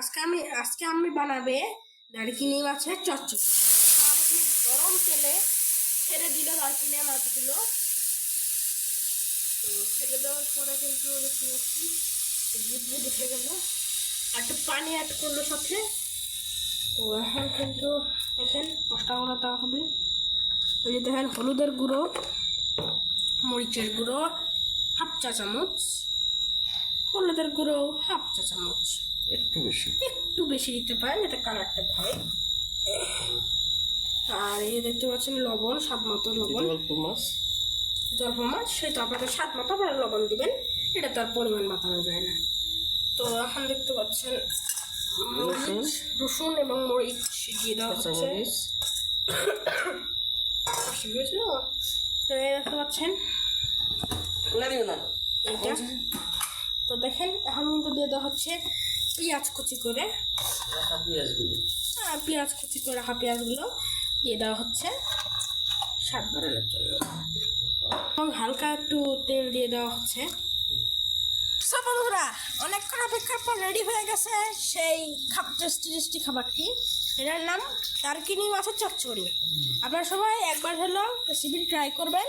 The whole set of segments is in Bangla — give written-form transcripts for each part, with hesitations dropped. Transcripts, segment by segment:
আজকে আমি বানাবে দারচিনি মাছের চচ্চড়ি। গরম তেলে ছেড়ে দিল দারচিনি মাছগুলো। তো ছেড়ে দেওয়ার পরে কিন্তু দেখতে পাচ্ছি বুদবুদ উঠে গেল, আর একটু পানি অ্যাড করলো সাথে। তো এখন কিন্তু দেখেন মশলাগুলো দেওয়া হবে। ওই যে দেখেন হলুদের গুঁড়ো, মরিচের গুঁড়ো হাফ চা চামচ, হলুদের গুঁড়ো হাফ চা চামচ, একটু বেশি দিতে পারেন যাতে কালারটা ভালো। আর এই দেখতে পাচ্ছেন লবণ, স্বাদ মতো লবণ। জলপ মাছ সেই তো আপনাদের স্বাদ মতো আপনারা লবণ দিবেন, এটা তো আর পরিমাণ বাতানো যায় না। তো এখন দেখতে পাচ্ছেন রসুন এবং মরিচ দিয়ে দেওয়া হচ্ছে। তো দেখতে পাচ্ছেন এটা। তো দেখেন এখন কিন্তু দিয়ে দেওয়া হচ্ছে পেঁয়াজ কুচি করে, পেঁয়াজ কুচি করে রাখা পেঁয়াজগুলো দিয়ে দেওয়া হচ্ছে স্বাদ বাড়ানোর জন্য, এবং হালকা একটু তেল দিয়ে দেওয়া হচ্ছে। সব বন্ধুরা অনেকক্ষণ অপেক্ষার পর রেডি হয়ে গেছে সেই টেস্টি খাবারটি। এটার নাম দারচিনি মাছের চচ্চড়ি। আপনারা সবাই একবার হলো রেসিপি ট্রাই করবেন,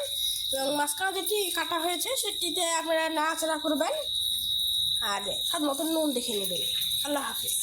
এবং মাঝখানে যেটি কাটা হয়েছে সেটিতে আপনারা নাড়াচাড়া করবেন, আর স্বাদ মতো নুন দেখে নেবেন। আল্লাহ হাফিজ।